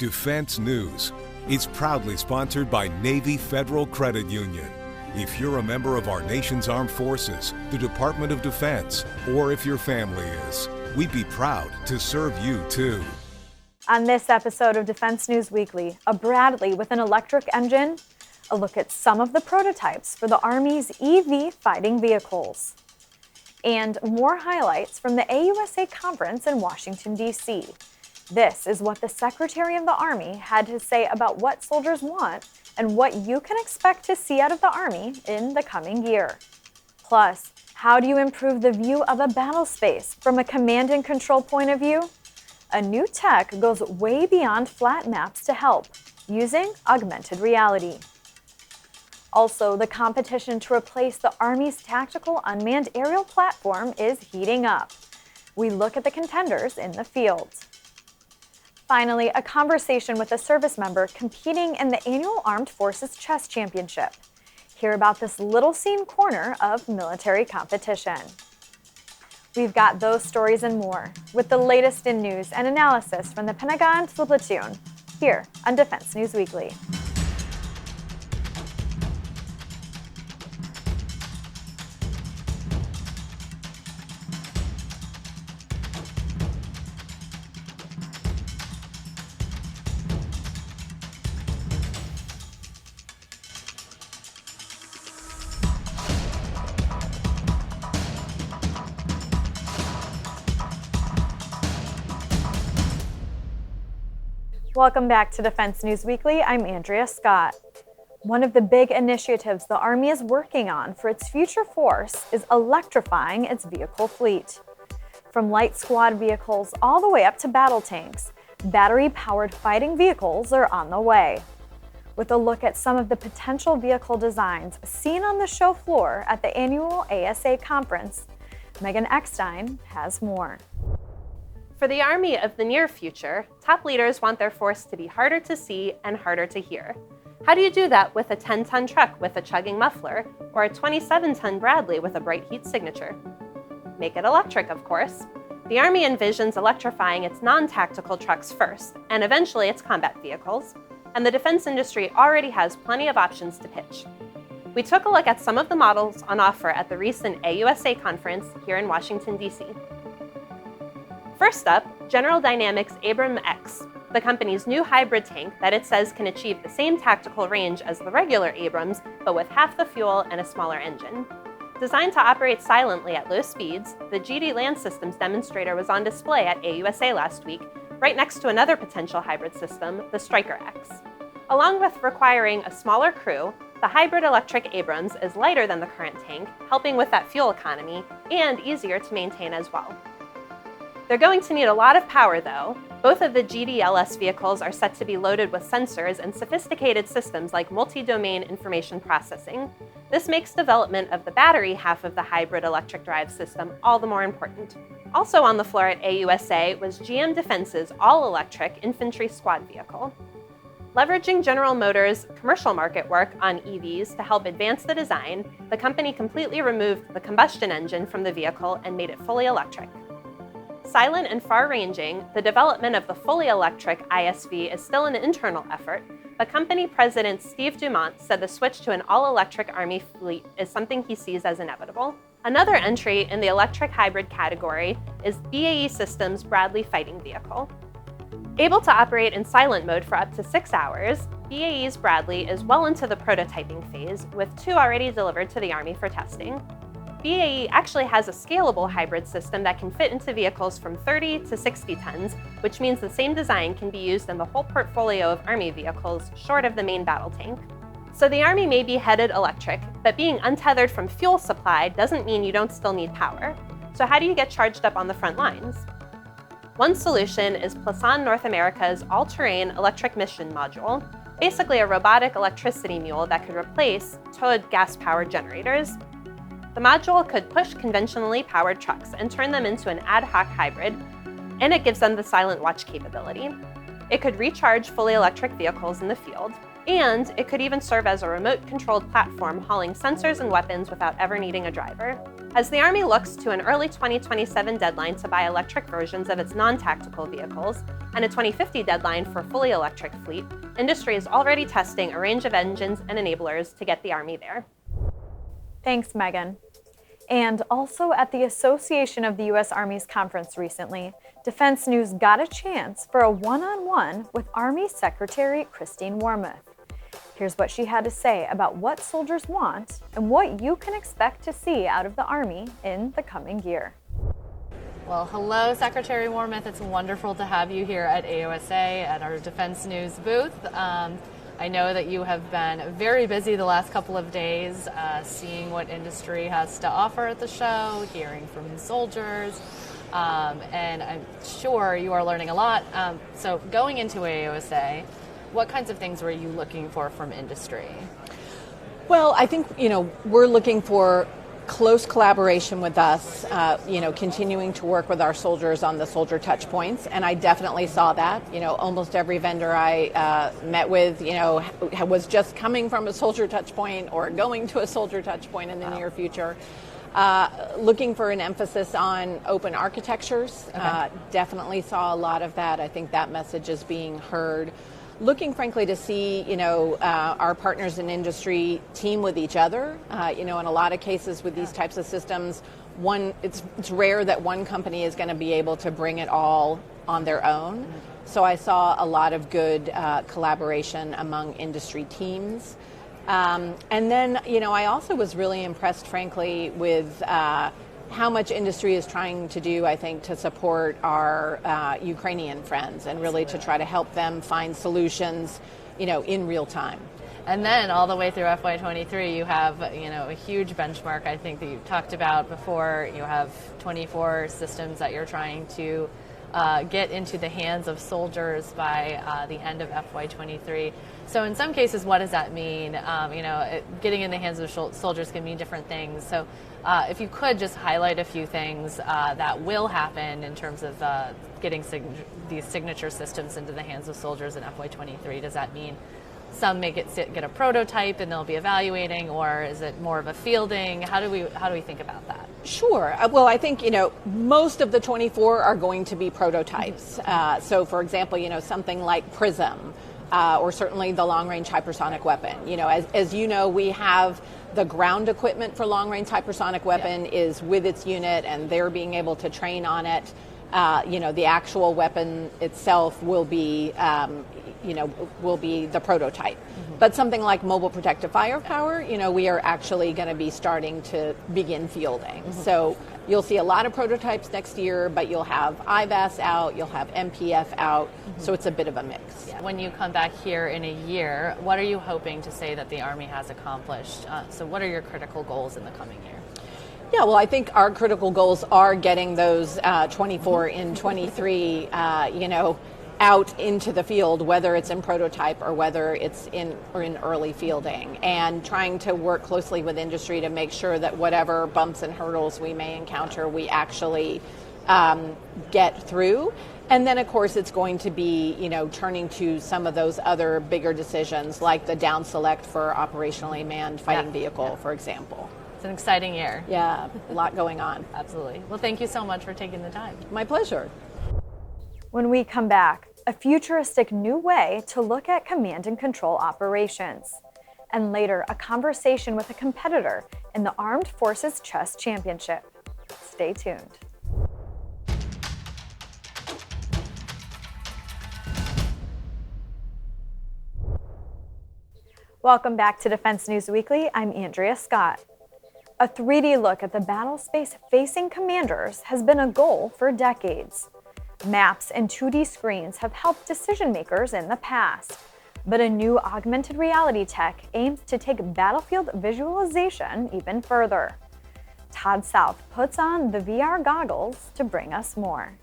Defense News. It's proudly sponsored by Navy Federal Credit Union. If you're a member of our nation's armed forces, the Department of Defense, or if your family is, we'd be proud to serve you too. On this episode of Defense News Weekly, a Bradley with an electric engine, a look at some of the prototypes for the Army's EV fighting vehicles, and more highlights from the AUSA conference in Washington, D.C. This is what the Secretary of the Army had to say about what soldiers want and what you can expect to see out of the Army in the coming year. Plus, how do you improve the view of a battle space from a command and control point of view? A new tech goes way beyond flat maps to help, using augmented reality. Also, the competition to replace the Army's tactical unmanned aerial platform is heating up. We look at the contenders in the field. Finally, a conversation with a service member competing in the annual Armed Forces Chess Championship. Hear about this little-seen corner of military competition. We've got those stories and more, with the latest in news and analysis from the Pentagon to the platoon, here on Defense News Weekly. Welcome back to Defense News Weekly. I'm Andrea Scott. One of the big initiatives the Army is working on for its future force is electrifying its vehicle fleet. From light squad vehicles all the way up to battle tanks, battery-powered fighting vehicles are on the way. With a look at some of the potential vehicle designs seen on the show floor at the annual ASA conference, Megan Eckstein has more. For the Army of the near future, top leaders want their force to be harder to see and harder to hear. How do you do that with a 10-ton truck with a chugging muffler, or a 27-ton Bradley with a bright heat signature? Make it electric, of course. The Army envisions electrifying its non-tactical trucks first, and eventually its combat vehicles, and the defense industry already has plenty of options to pitch. We took a look at some of the models on offer at the recent AUSA conference here in Washington, D.C. First up, General Dynamics Abram X, the company's new hybrid tank that it says can achieve the same tactical range as the regular Abrams, but with half the fuel and a smaller engine. Designed to operate silently at low speeds, the GD Land Systems demonstrator was on display at AUSA last week, right next to another potential hybrid system, the Stryker X. Along with requiring a smaller crew, the hybrid electric Abrams is lighter than the current tank, helping with that fuel economy, and easier to maintain as well. They're going to need a lot of power, though. Both of the GDLS vehicles are set to be loaded with sensors and sophisticated systems like multi-domain information processing. This makes development of the battery half of the hybrid electric drive system all the more important. Also on the floor at AUSA was GM Defense's all-electric infantry squad vehicle. Leveraging General Motors' commercial market work on EVs to help advance the design, the company completely removed the combustion engine from the vehicle and made it fully electric. Silent and far-ranging, the development of the fully electric ISV is still an internal effort, but company president Steve Dumont said the switch to an all-electric Army fleet is something he sees as inevitable. Another entry in the electric hybrid category is BAE Systems' Bradley fighting vehicle. Able to operate in silent mode for up to 6 hours, BAE's Bradley is well into the prototyping phase, with 2 already delivered to the Army for testing. BAE actually has a scalable hybrid system that can fit into vehicles from 30 to 60 tons, which means the same design can be used in the whole portfolio of Army vehicles, short of the main battle tank. So the Army may be headed electric, but being untethered from fuel supply doesn't mean you don't still need power. So how do you get charged up on the front lines? One solution is Plasan North America's all-terrain electric mission module, basically a robotic electricity mule that could replace towed gas-powered generators. The module could push conventionally powered trucks and turn them into an ad hoc hybrid, and it gives them the silent watch capability. It could recharge fully electric vehicles in the field, And it could even serve as a remote-controlled platform hauling sensors and weapons without ever needing a driver. As the Army looks to an early 2027 deadline to buy electric versions of its non-tactical vehicles and a 2050 deadline for a fully electric fleet, industry is already testing a range of engines and enablers to get the Army there. Thanks, Megan. And also at the Association of the U.S. Army's conference recently, Defense News got a chance for a one-on-one with Army Secretary Christine Wormuth. Here's what she had to say about what soldiers want and what you can expect to see out of the Army in the coming year. Well, hello, Secretary Wormuth. It's wonderful to have you here at AOSA at our Defense News booth. I know that you have been very busy the last couple of days, seeing what industry has to offer at the show, hearing from soldiers, and I'm sure you are learning a lot. So going into AOSA, what kinds of things were you looking for from industry? Well, I think, we're looking for close collaboration with us, continuing to work with our soldiers on the soldier touch points. And I definitely saw that. Almost every vendor I met with, was just coming from a soldier touch point or going to a soldier touch point in the near future. Looking for an emphasis on open architectures. Definitely saw a lot of that. I think that message is being heard. Looking, frankly, to see, our partners in industry team with each other. In a lot of cases with these types of systems, it's rare that one company is going to be able to bring it all on their own. So I saw a lot of good collaboration among industry teams. And then, I also was really impressed, frankly, with how much industry is trying to do, I think, to support our Ukrainian friends and really to try to help them find solutions, in real time. And then all the way through FY23, you have, a huge benchmark, I think, that you talked about before. You have 24 systems that you're trying to get into the hands of soldiers by the end of FY23. So in some cases, what does that mean? Getting in the hands of soldiers can mean different things. So if you could just highlight a few things that will happen in terms of getting these signature systems into the hands of soldiers in FY23. Does that mean some may get a prototype and they'll be evaluating, or is it more of a fielding? How do we think about that? Sure. Well, I think, most of the 24 are going to be prototypes. So, for example, something like PRISM, or certainly the long-range hypersonic weapon. As you know, we have the ground equipment for long-range hypersonic weapon is with its unit, and they're being able to train on it. The actual weapon itself will be, the prototype. Mm-hmm. But something like mobile protective firepower, we are actually going to be starting to begin fielding. Mm-hmm. So you'll see a lot of prototypes next year, but you'll have IVAS out, you'll have MPF out, so it's a bit of a mix. Yeah. When you come back here in a year, what are you hoping to say that the Army has accomplished? So what are your critical goals in the coming year? Yeah, well, I think our critical goals are getting those 24 in 23, out into the field, whether it's in prototype or whether it's in early fielding, and trying to work closely with industry to make sure that whatever bumps and hurdles we may encounter, we actually get through. And then, of course, it's going to be, turning to some of those other bigger decisions, like the down select for operationally manned fighting vehicle, for example. It's an exciting year. Yeah, a lot going on. Absolutely. Well, thank you so much for taking the time. My pleasure. When we come back, a futuristic new way to look at command and control operations. And later, a conversation with a competitor in the Armed Forces Chess Championship. Stay tuned. Welcome back to Defense News Weekly. I'm Andrea Scott. A 3D look at the battle space facing commanders has been a goal for decades. Maps and 2D screens have helped decision makers in the past, but a new augmented reality tech aims to take battlefield visualization even further. Todd South puts on the VR goggles to bring us more.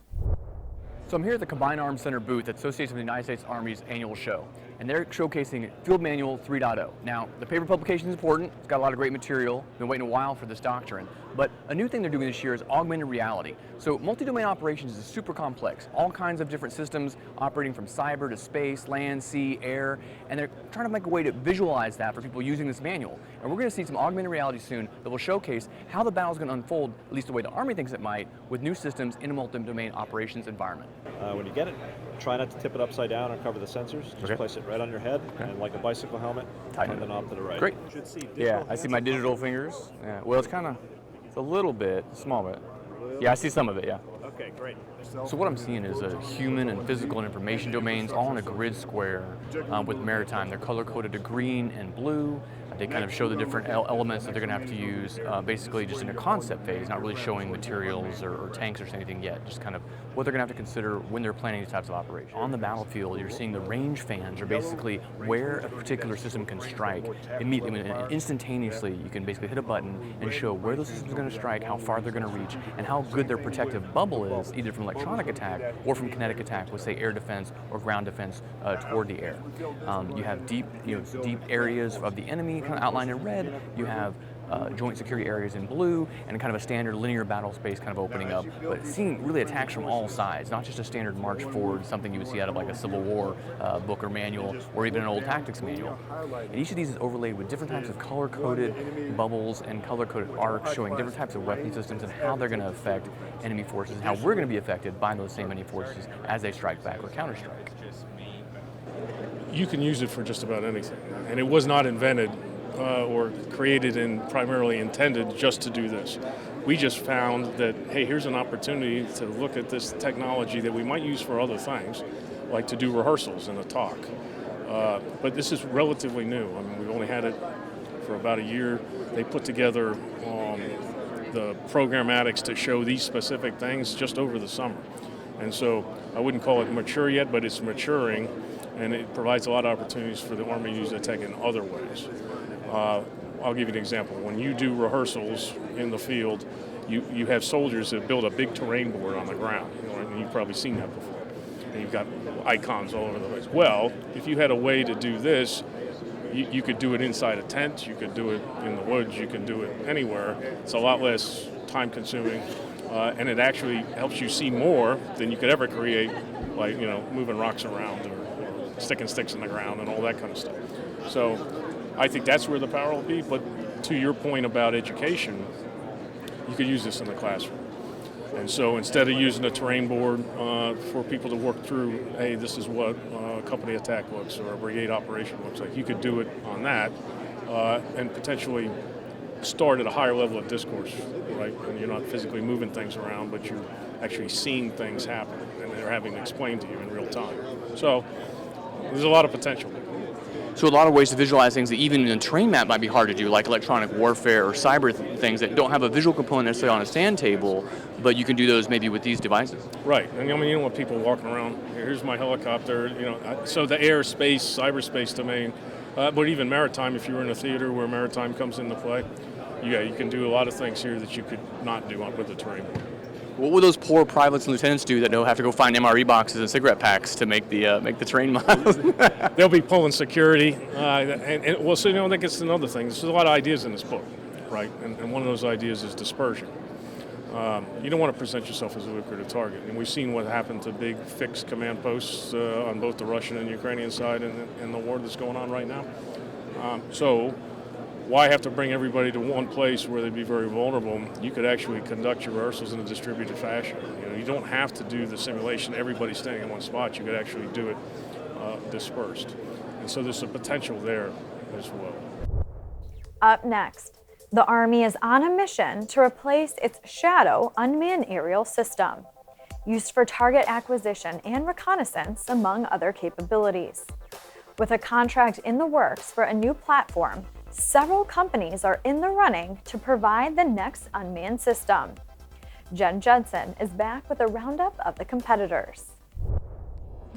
So I'm here at the Combined Arms Center booth at Association of the United States Army's annual show, and they're showcasing Field Manual 3.0. Now, the paper publication is important. It's got a lot of great material. Been waiting a while for this doctrine. But a new thing they're doing this year is augmented reality. So multi-domain operations is super complex. All kinds of different systems operating from cyber to space, land, sea, air, and they're trying to make a way to visualize that for people using this manual. And we're going to see some augmented reality soon that will showcase how the battle is going to unfold, at least the way the Army thinks it might, with new systems in a multi-domain operations environment. When you get it, try not to tip it upside down or cover the sensors. Just place it right on your head, and like a bicycle helmet, turn the knob to the right. Great. You should see Yeah, I see my digital fingers. Yeah. Well, it's a little bit, a small bit. Yeah, I see some of it, yeah. Okay, great. So what I'm seeing is a human and physical and information domains all in a grid square with maritime. They're color-coded to green and blue. They kind of show the different elements that they're going to have to use, basically just in a concept phase, not really showing materials or tanks or anything yet, just kind of what they're going to have to consider when they're planning these types of operations. On the battlefield, you're seeing the range fans are basically where a particular system can strike immediately, instantaneously. You can basically hit a button and show where the system's going to strike, how far they're going to reach, and how good their protective bubble is, either from electronic attack or from kinetic attack with, say, air defense or ground defense toward the air. You have deep areas of the enemy kind of outlined in red. You have joint security areas in blue, and kind of a standard linear battle space kind of opening up, but seeing really attacks from all sides, not just a standard march forward, something you would see out of like a Civil War book or manual, or even an old tactics manual. And each of these is overlaid with different types of color-coded bubbles and color-coded arcs showing different types of weapon systems and how they're going to affect enemy forces, and how we're going to be affected by those same enemy forces as they strike back or counterstrike. You can use it for just about anything, and it was not invented or created and primarily intended just to do this. We just found that, hey, here's an opportunity to look at this technology that we might use for other things, like to do rehearsals in a talk. But this is relatively new. I mean, we've only had it for about a year. They put together the programmatics to show these specific things just over the summer. And so I wouldn't call it mature yet, but it's maturing, and it provides a lot of opportunities for the Army to use the tech in other ways. I'll give you an example. When you do rehearsals in the field, you have soldiers that build a big terrain board on the ground. And you've probably seen that before. And you've got icons all over the place. Well, if you had a way to do this, you could do it inside a tent, you could do it in the woods, you can do it anywhere. It's a lot less time consuming, and it actually helps you see more than you could ever create, like, moving rocks around or sticking sticks in the ground and all that kind of stuff. So I think that's where the power will be, but to your point about education, you could use this in the classroom. And so instead of using a terrain board for people to work through, hey, this is what a company attack looks or a brigade operation looks like, you could do it on that and potentially start at a higher level of discourse, right? And you're not physically moving things around, but you're actually seeing things happen, and they're having to explain to you in real time. So there's a lot of potential. So a lot of ways to visualize things that even in a terrain map might be hard to do, like electronic warfare or cyber things that don't have a visual component necessarily on a stand table, but you can do those maybe with these devices. Right, and I mean, you don't want people walking around, here's my helicopter, so the airspace, cyberspace domain, but even maritime, if you're in a theater where maritime comes into play, you can do a lot of things here that you could not do with the terrain. What will those poor privates and lieutenants do that don't have to go find MRE boxes and cigarette packs to make the terrain miles? They'll be pulling security, so that gets another thing. There's a lot of ideas in this book, right? And one of those ideas is dispersion. You don't want to present yourself as a lucrative target, and we've seen what happened to big fixed command posts on both the Russian and Ukrainian side in the war that's going on right now. So why have to bring everybody to one place where they'd be very vulnerable? You could actually conduct your rehearsals in a distributed fashion. You don't have to do the simulation, everybody staying in one spot. You could actually do it dispersed. And so there's a potential there as well. Up next, the Army is on a mission to replace its Shadow unmanned aerial system, used for target acquisition and reconnaissance, among other capabilities. With a contract in the works for a new platform, several companies are in the running to provide the next unmanned system. Jen Judson is back with a roundup of the competitors.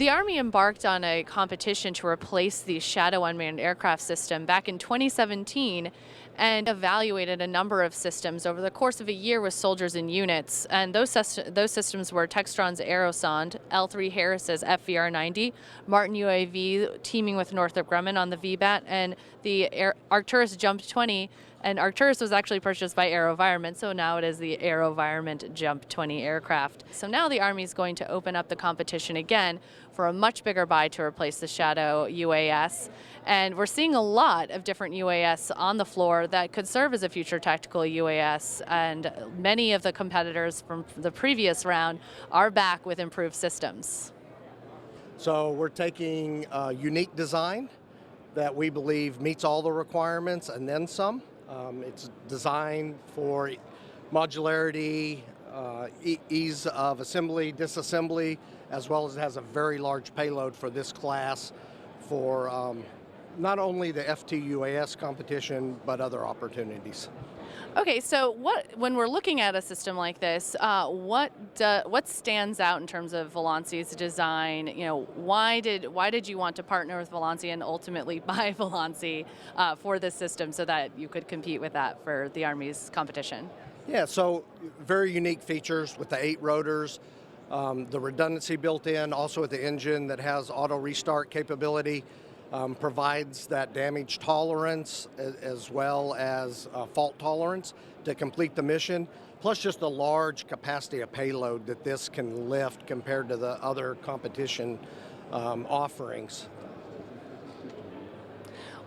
The Army embarked on a competition to replace the Shadow unmanned aircraft system back in 2017 and evaluated a number of systems over the course of a year with soldiers and units. And those systems were Textron's Aerosonde, L3 Harris's FVR-90, Martin UAV teaming with Northrop Grumman on the VBAT, and the Arcturus Jump 20. And Arcturus was actually purchased by AeroVironment, so now it is the AeroVironment Jump 20 aircraft. So now the Army is going to open up the competition again for a much bigger buy to replace the Shadow UAS. And we're seeing a lot of different UAS on the floor that could serve as a future tactical UAS. And many of the competitors from the previous round are back with improved systems. So we're taking a unique design that we believe meets all the requirements and then some. It's designed for modularity, ease of assembly, disassembly, as well as it has a very large payload for this class for not only the FTUAS competition, but other opportunities. Okay, so when we're looking at a system like this, what stands out in terms of Volansi's design? You know, why did you want to partner with Volansi and ultimately buy Volansi for this system so that you could compete with that for the Army's competition? Yeah, so very unique features with the 8 rotors, the redundancy built in, also with the engine that has auto restart capability. Provides that damage tolerance as well as fault tolerance to complete the mission, plus just the large capacity of payload that this can lift compared to the other competition offerings.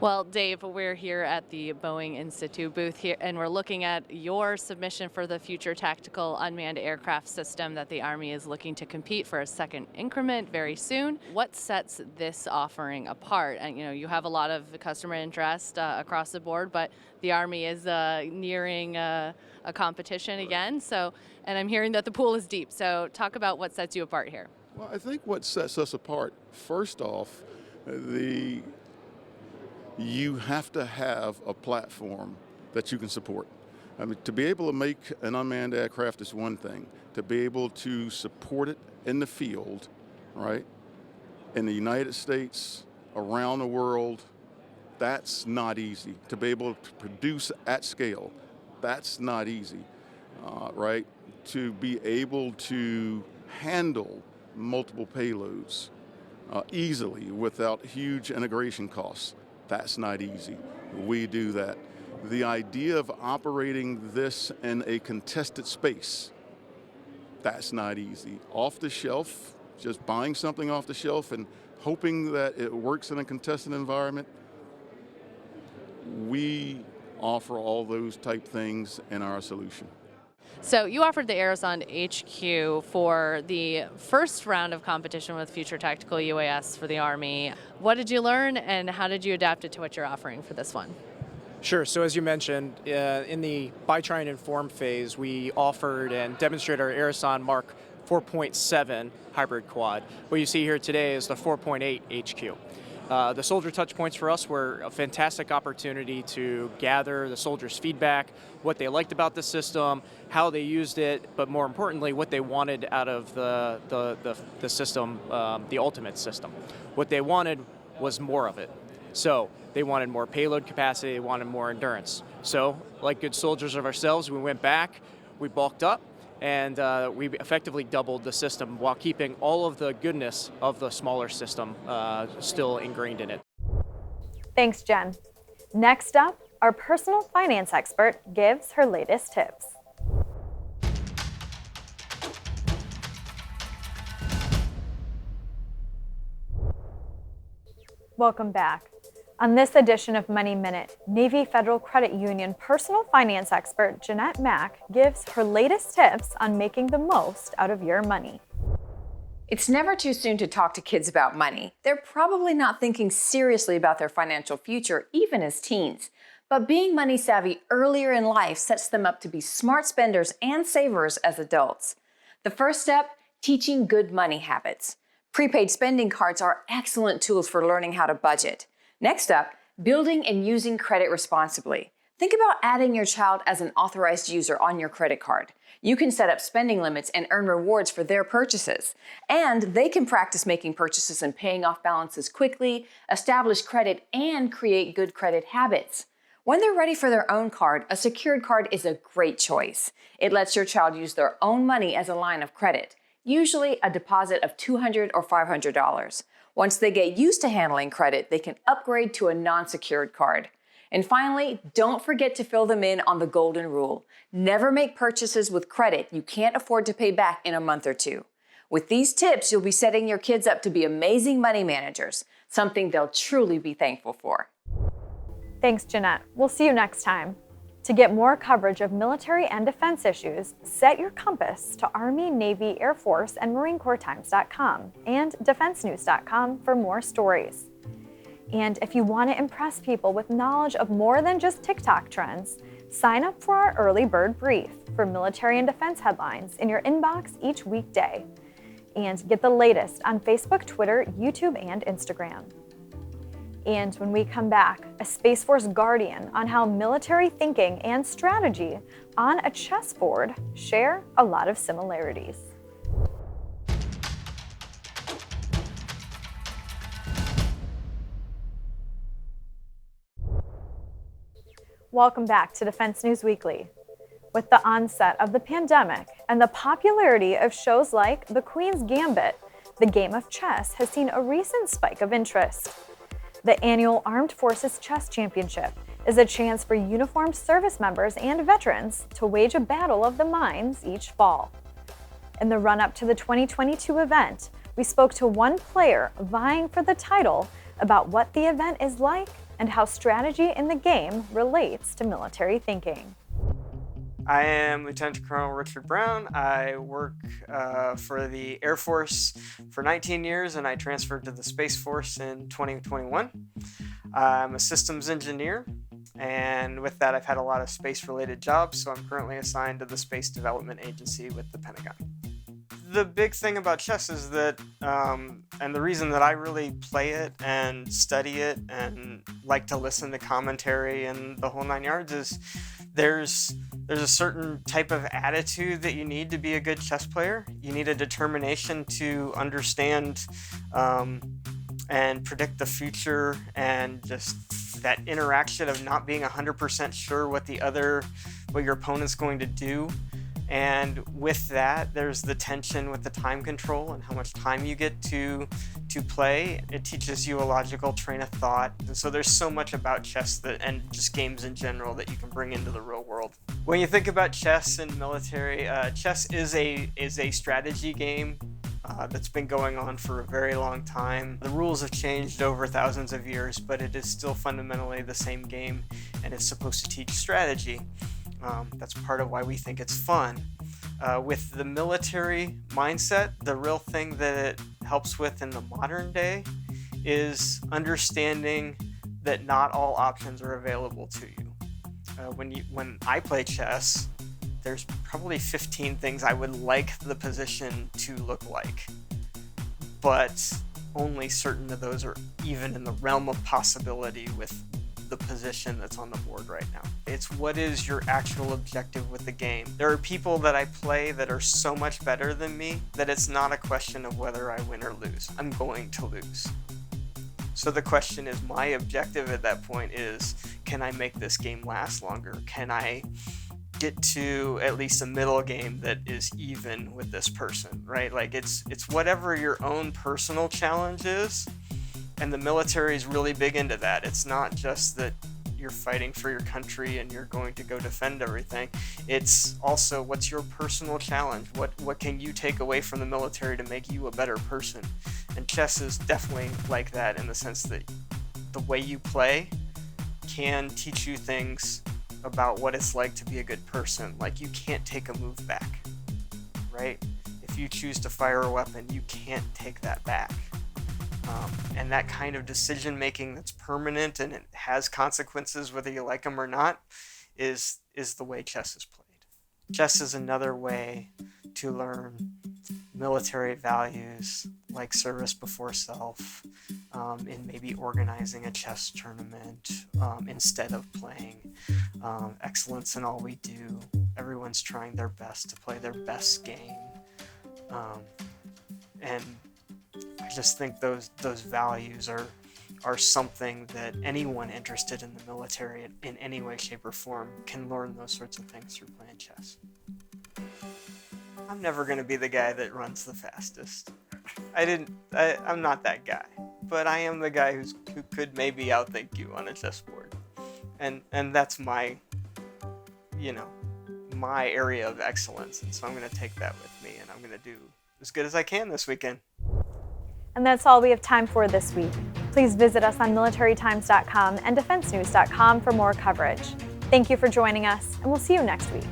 Well, Dave, we're here at the Boeing Institute booth here, and we're looking at your submission for the Future Tactical Unmanned Aircraft System that the Army is looking to compete for a second increment very soon. What sets this offering apart? And you have a lot of customer interest across the board, but the Army is nearing a competition again. So, and I'm hearing that the pool is deep. So, talk about what sets you apart here. Well, I think what sets us apart, first off, you have to have a platform that you can support. I mean, to be able to make an unmanned aircraft is one thing. To be able to support it in the field, right, in the United States, around the world, that's not easy. To be able to produce at scale, that's not easy, right? To be able to handle multiple payloads easily without huge integration costs, that's not easy. We do that. The idea of operating this in a contested space, that's not easy. Off the shelf, just buying something off the shelf and hoping that it works in a contested environment, we offer all those type things in our solution. So you offered the Aerosonde HQ for the first round of competition with Future Tactical UAS for the Army. What did you learn and how did you adapt it to what you're offering for this one? Sure. So as you mentioned, in the Buy, Try, and Inform phase, we offered and demonstrated our Aerosonde Mark 4.7 hybrid quad. What you see here today is the 4.8 HQ. The soldier touch points for us were a fantastic opportunity to gather the soldiers' feedback, what they liked about the system, how they used it, but more importantly, what they wanted out of the system, the ultimate system. What they wanted was more of it. So they wanted more payload capacity, they wanted more endurance. So, like good soldiers of ourselves, we went back, we bulked up, and we effectively doubled the system while keeping all of the goodness of the smaller system still ingrained in it. Thanks, Jen. Next up, our personal finance expert gives her latest tips. Welcome back. On this edition of Money Minute, Navy Federal Credit Union personal finance expert Jeanette Mack gives her latest tips on making the most out of your money. It's never too soon to talk to kids about money. They're probably not thinking seriously about their financial future, even as teens. But being money savvy earlier in life sets them up to be smart spenders and savers as adults. The first step, teaching good money habits. Prepaid spending cards are excellent tools for learning how to budget. Next up, building and using credit responsibly. Think about adding your child as an authorized user on your credit card. You can set up spending limits and earn rewards for their purchases. And they can practice making purchases and paying off balances quickly, establish credit, and create good credit habits. When they're ready for their own card, a secured card is a great choice. It lets your child use their own money as a line of credit, usually a deposit of $200 or $500. Once they get used to handling credit, they can upgrade to a non-secured card. And finally, don't forget to fill them in on the golden rule. Never make purchases with credit you can't afford to pay back in a month or two. With these tips, you'll be setting your kids up to be amazing money managers, something they'll truly be thankful for. Thanks, Jeanette. We'll see you next time. To get more coverage of military and defense issues, set your compass to Army, Navy, Air Force, and Marine Corps Times.com and DefenseNews.com for more stories. And if you want to impress people with knowledge of more than just TikTok trends, sign up for our Early Bird Brief for military and defense headlines in your inbox each weekday. And get the latest on Facebook, Twitter, YouTube, and Instagram. And when we come back, a Space Force Guardian on how military thinking and strategy on a chessboard share a lot of similarities. Welcome back to Defense News Weekly. With the onset of the pandemic and the popularity of shows like The Queen's Gambit, the game of chess has seen a recent spike of interest. The annual Armed Forces Chess Championship is a chance for uniformed service members and veterans to wage a battle of the minds each fall. In the run-up to the 2022 event, we spoke to one player vying for the title about what the event is like and how strategy in the game relates to military thinking. I am Lieutenant Colonel Richard Brown. I work for the Air Force for 19 years and I transferred to the Space Force in 2021. I'm a systems engineer, and with that I've had a lot of space-related jobs, so I'm currently assigned to the Space Development Agency with the Pentagon. The big thing about chess is that, and the reason that I really play it and study it and like to listen to commentary and the whole 9 yards, is there's a certain type of attitude that you need to be a good chess player. You need a determination to understand and predict the future, and just that interaction of not being 100% sure what your opponent's going to do. And with that, there's the tension with the time control and how much time you get to play. It teaches you a logical train of thought. And so there's so much about chess and just games in general that you can bring into the real world. When you think about chess and military, chess is a strategy game that's been going on for a very long time. The rules have changed over thousands of years, but it is still fundamentally the same game, and it's supposed to teach strategy. That's part of why we think it's fun. With the military mindset, the real thing that it helps with in the modern day is understanding that not all options are available to you. When I play chess, there's probably 15 things I would like the position to look like, but only certain of those are even in the realm of possibility with the position that's on the board right now. It's what is your actual objective with the game. There are people that I play that are so much better than me that it's not a question of whether I win or lose. I'm going to lose. So the question is, my objective at that point is, can I make this game last longer? Can I get to at least a middle game that is even with this person, right? Like it's whatever your own personal challenge is. And the military is really big into that. It's not just that you're fighting for your country and you're going to go defend everything. It's also, what's your personal challenge? What can you take away from the military to make you a better person? And chess is definitely like that, in the sense that the way you play can teach you things about what it's like to be a good person. Like, you can't take a move back, right? If you choose to fire a weapon, you can't take that back. And that kind of decision making that's permanent and it has consequences whether you like them or not is the way chess is played. Chess is another way to learn military values like service before self, in maybe organizing a chess tournament instead of playing, excellence in all we do. Everyone's trying their best to play their best game. And I just think those values are something that anyone interested in the military in any way, shape, or form can learn those sorts of things through playing chess. I'm never going to be the guy that runs the fastest. I'm not that guy, but I am the guy who could maybe outthink you on a chessboard. And that's my, my area of excellence. And so I'm going to take that with me, and I'm going to do as good as I can this weekend. And that's all we have time for this week. Please visit us on militarytimes.com and defensenews.com for more coverage. Thank you for joining us, and we'll see you next week.